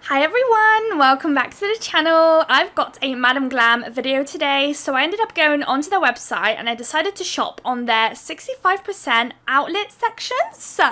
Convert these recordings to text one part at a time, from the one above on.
Hi everyone, welcome back to the channel. I've got a Madam Glam video today. So I ended up going onto their website and I decided to shop on their 65% outlet section. So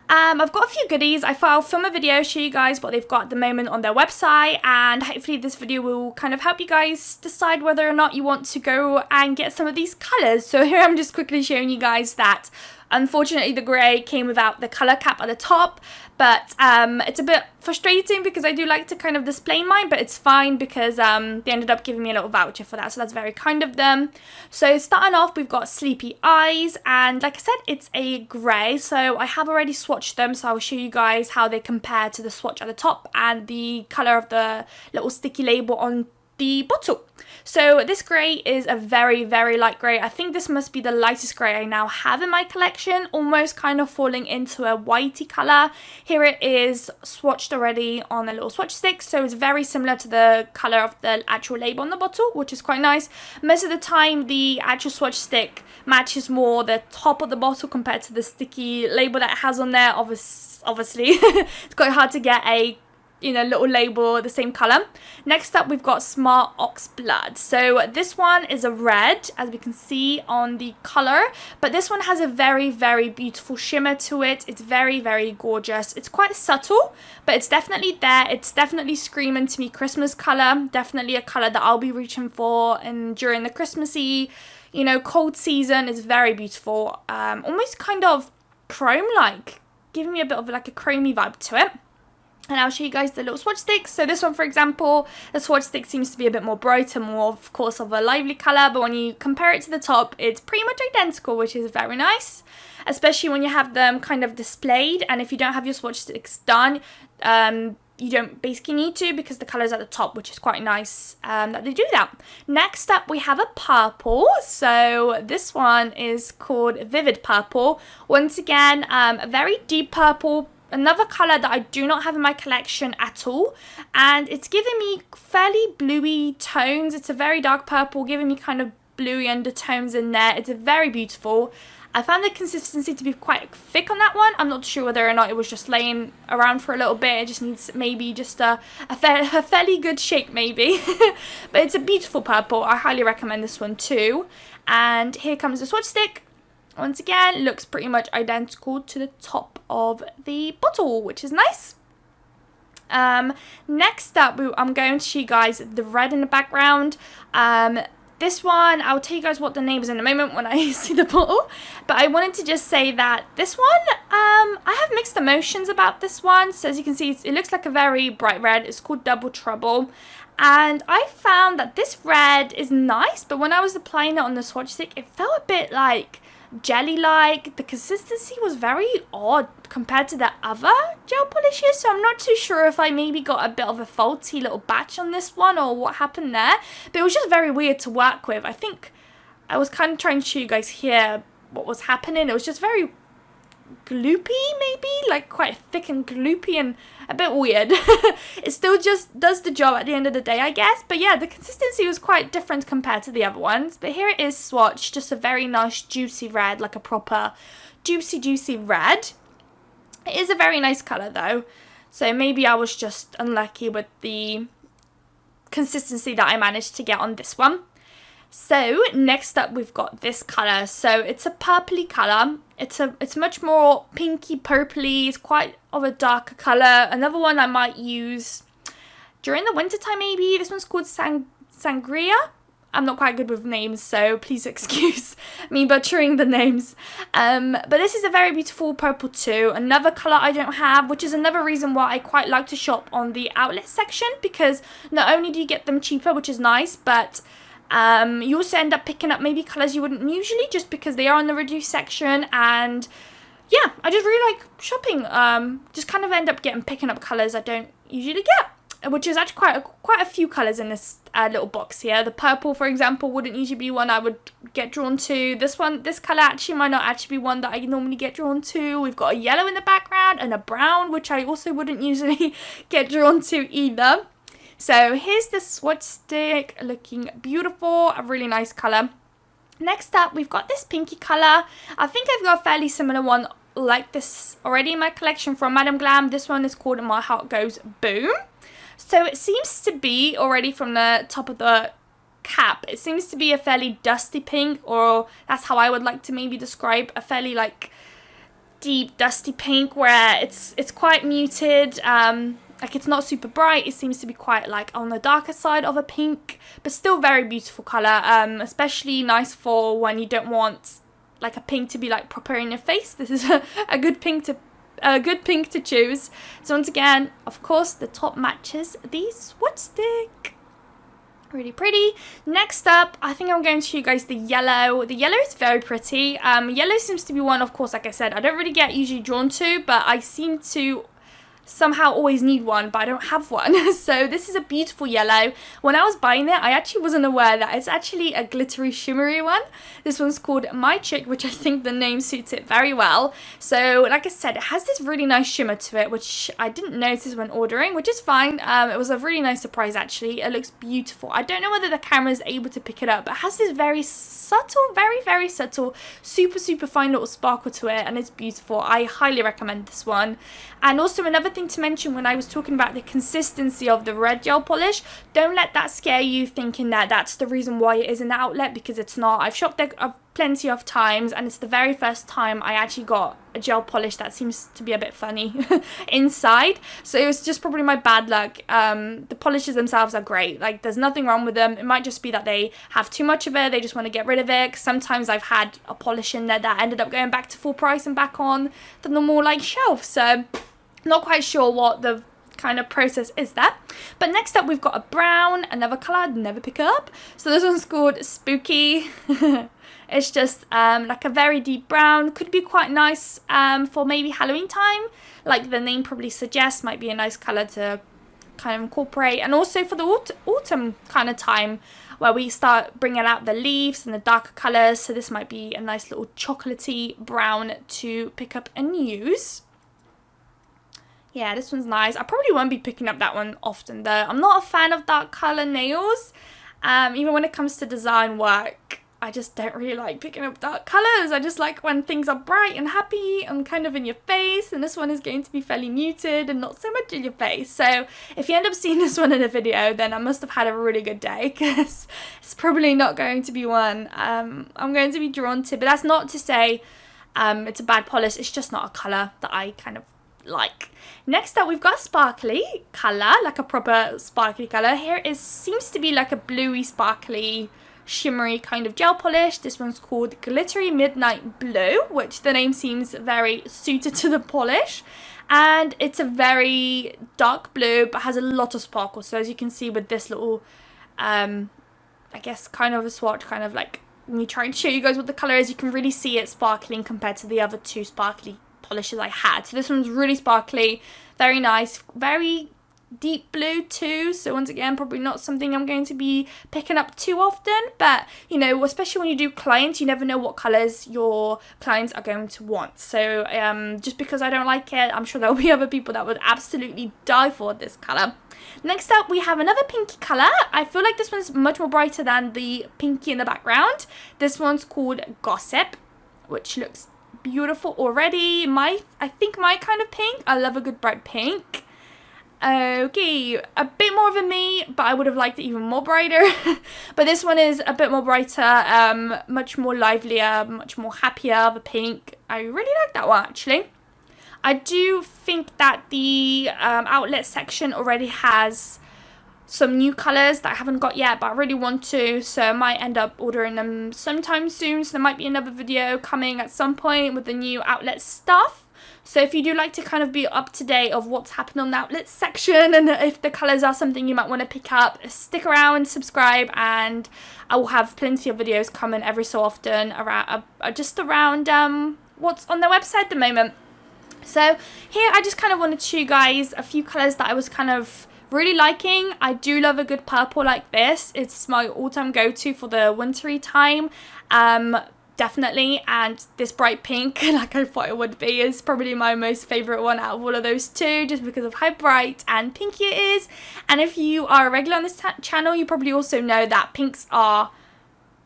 I've got a few goodies. I thought I'll film a video, show you guys what they've got at the moment on their website, and hopefully this video will kind of help you guys decide whether or not you want to go and get some of these colours. So here I'm just quickly showing you guys that unfortunately the grey came without the colour cap at the top, but it's a bit frustrating because I do like to kind of display mine, but it's fine because they ended up giving me a little voucher for that, so that's very kind of them. So starting off, we've got Sleepy Eyes, and like I said, it's a grey, so I have already swatched them, so I'll show you guys how they compare to the swatch at the top and the colour of the little sticky label on the bottle. So this grey is a very light grey. I think this must be the lightest grey I now have in my collection, almost kind of falling into a whitey colour. Here it is swatched already on a little swatch stick, so it's very similar to the colour of the actual label on the bottle, which is quite nice. Most of the time the actual swatch stick matches more the top of the bottle compared to the sticky label that it has on there. Obviously it's quite hard to get a little label the same color. Next up, we've got Smart Ox Blood. So this one is a red, as we can see on the color, but this one has a very beautiful shimmer to it. It's very gorgeous. It's quite subtle, but it's definitely there. It's definitely screaming to me Christmas color. Definitely a color that I'll be reaching for and during the Christmassy, cold season. Is very beautiful. Almost kind of chrome-like, giving me a bit of like a chromey vibe to it. And I'll show you guys the little swatch sticks. So this one, for example, the swatch stick seems to be a bit more bright and more, of course, of a lively colour. But when you compare it to the top, it's pretty much identical, which is very nice. Especially when you have them kind of displayed. And if you don't have your swatch sticks done, you don't basically need to, because the colour's at the top, which is quite nice that they do that. Next up, we have a purple. So this one is called Vivid Purple. Once again, a very deep purple. Another colour that I do not have in my collection at all, and it's giving me fairly bluey tones. It's a very dark purple, giving me kind of bluey undertones in there. It's very beautiful. I found the consistency to be quite thick on that one. I'm not sure whether or not it was just laying around for a little bit. It just needs maybe just a fairly good shake maybe. But it's a beautiful purple. I highly recommend this one too. And here comes the swatch stick. Once again, looks pretty much identical to the top of the bottle, which is nice. Next up, I'm going to show you guys the red in the background. This one, I'll tell you guys what the name is in a moment when I see the bottle. But I wanted to just say that this one, I have mixed emotions about this one. So as you can see, it looks like a very bright red. It's called Double Trouble. And I found that this red is nice, but when I was applying it on the swatch stick, it felt a bit like jelly-like. The consistency was very odd compared to the other gel polishes, so I'm not too sure if I maybe got a bit of a faulty little batch on this one or what happened there, but it was just very weird to work with. I think I was kind of trying to show you guys here what was happening. It was just very gloopy, maybe, like quite thick and gloopy and a bit weird. It still just does the job at the end of the day, I guess, but yeah, the consistency was quite different compared to the other ones. But here it is swatched, just a very nice juicy red, like a proper juicy red. It is a very nice colour though, so maybe I was just unlucky with the consistency that I managed to get on this one. So next up, we've got this colour. So it's a purpley colour. It's much more pinky purpley. It's quite of a darker colour. Another one I might use during the winter time maybe. This one's called Sangria. I'm not quite good with names, so please excuse me butchering the names. But this is a very beautiful purple too. Another colour I don't have, which is another reason why I quite like to shop on the outlet section, because not only do you get them cheaper, which is nice, but you also end up picking up maybe colours you wouldn't usually, just because they are in the reduced section. And yeah, I just really like shopping. Just kind of end up picking up colours I don't usually get, which is actually quite a few colours in this little box here. The purple, for example, wouldn't usually be one I would get drawn to. This colour actually might not actually be one that I normally get drawn to. We've got a yellow in the background and a brown, which I also wouldn't usually get drawn to either. So here's the swatch stick, looking beautiful, a really nice colour. Next up, we've got this pinky colour. I think I've got a fairly similar one like this already in my collection from Madam Glam. This one is called My Heart Goes Boom. So it seems to be already from the top of the cap, it seems to be a fairly dusty pink, or that's how I would like to maybe describe a fairly like deep dusty pink, where it's quite muted. Like it's not super bright, it seems to be quite like on the darker side of a pink, but still very beautiful colour, especially nice for when you don't want like a pink to be like proper in your face. This is a good pink to choose. So once again, of course, the top matches the swatch stick. Really pretty. Next up, I think I'm going to show you guys the yellow. The yellow is very pretty. Yellow seems to be one, of course, like I said, I don't really get usually drawn to, but I seem to somehow always need one, but I don't have one. So this is a beautiful yellow. When I was buying it, I actually wasn't aware that it's actually a glittery shimmery one. This one's called My Chick, which I think the name suits it very well. So like I said, it has this really nice shimmer to it, which I didn't notice when ordering, which is fine. It was a really nice surprise actually. It looks beautiful. I don't know whether the camera is able to pick it up, but it has this very subtle, very subtle, super fine little sparkle to it, and it's beautiful. I highly recommend this one. And also another thing to mention, when I was talking about the consistency of the red gel polish, don't let that scare you thinking that that's the reason why it is in the outlet, because it's not. I've shopped there plenty of times, and it's the very first time I actually got a gel polish that seems to be a bit funny inside. So it was just probably my bad luck. The polishes themselves are great, like there's nothing wrong with them. It might just be that they have too much of it, they just want to get rid of it. 'Cause sometimes I've had a polish in there that ended up going back to full price and back on the normal like shelf, so not quite sure what the kind of process is there. But next up we've got a brown, another colour I'd never pick up. So this one's called Spooky. It's just like a very deep brown. Could be quite nice for maybe Halloween time, like the name probably suggests. Might be a nice colour to kind of incorporate, and also for the autumn kind of time where we start bringing out the leaves and the darker colours. So this might be a nice little chocolatey brown to pick up and use. Yeah, this one's nice. I probably won't be picking up that one often though. I'm not a fan of dark colour nails. Even when it comes to design work, I just don't really like picking up dark colours. I just like when things are bright and happy and kind of in your face, and this one is going to be fairly muted and not so much in your face. So if you end up seeing this one in a video, then I must have had a really good day, because it's probably not going to be one I'm going to be drawn to. But that's not to say it's a bad polish, it's just not a colour that I kind of like. Next up we've got a sparkly colour, like a proper sparkly colour. Here it seems to be like a bluey sparkly shimmery kind of gel polish. This one's called Glittery Midnight Blue, which the name seems very suited to the polish, and it's a very dark blue but has a lot of sparkle. So as you can see with this little I guess kind of a swatch, kind of like me trying to show you guys what the colour is, you can really see it sparkling compared to the other two sparkly polishes I had. So this one's really sparkly, very nice, very deep blue too. So once again, probably not something I'm going to be picking up too often, but you know, especially when you do clients, you never know what colours your clients are going to want. So just because I don't like it, I'm sure there'll be other people that would absolutely die for this colour. Next up we have another pinky colour. I feel like this one's much more brighter than the pinky in the background. This one's called Gossip, which looks beautiful already. I think my kind of pink. I love a good bright pink. Okay, a bit more of a me, but I would have liked it even more brighter. But this one is a bit more brighter, much more livelier, much more happier of a pink. I really like that one actually. I do think that the outlet section already has some new colours that I haven't got yet, but I really want to, so I might end up ordering them sometime soon. So there might be another video coming at some point with the new outlet stuff. So if you do like to kind of be up to date of what's happened on the outlet section, and if the colours are something you might want to pick up, stick around, subscribe, and I will have plenty of videos coming every so often around just around what's on the website at the moment. So here I just kind of wanted to show you guys a few colours that I was kind of really liking. I do love a good purple like this. It's my all-time go-to for the wintry time, definitely. And this bright pink, like I thought it would be, is probably my most favourite one out of all of those two, just because of how bright and pinky it is. And if you are a regular on this channel, you probably also know that pinks are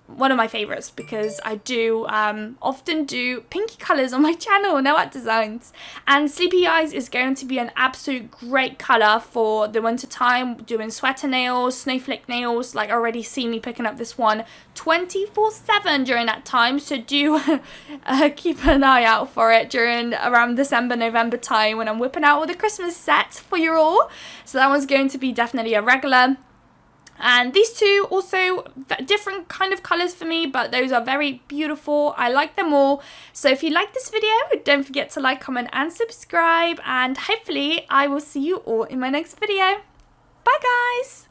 one of my favorites because I do often do pinky colors on my channel, no art designs. And Sleepy Eyes is going to be an absolute great color for the winter time, doing sweater nails, snowflake nails. Like, already see me picking up this one 24/7 during that time, so do keep an eye out for it during around December, November time when I'm whipping out all the Christmas sets for you all. So that one's going to be definitely a regular. And these two also different kind of colors for me, but those are very beautiful. I like them all. So if you like this video, don't forget to like, comment and subscribe, and hopefully I will see you all in my next video. Bye guys!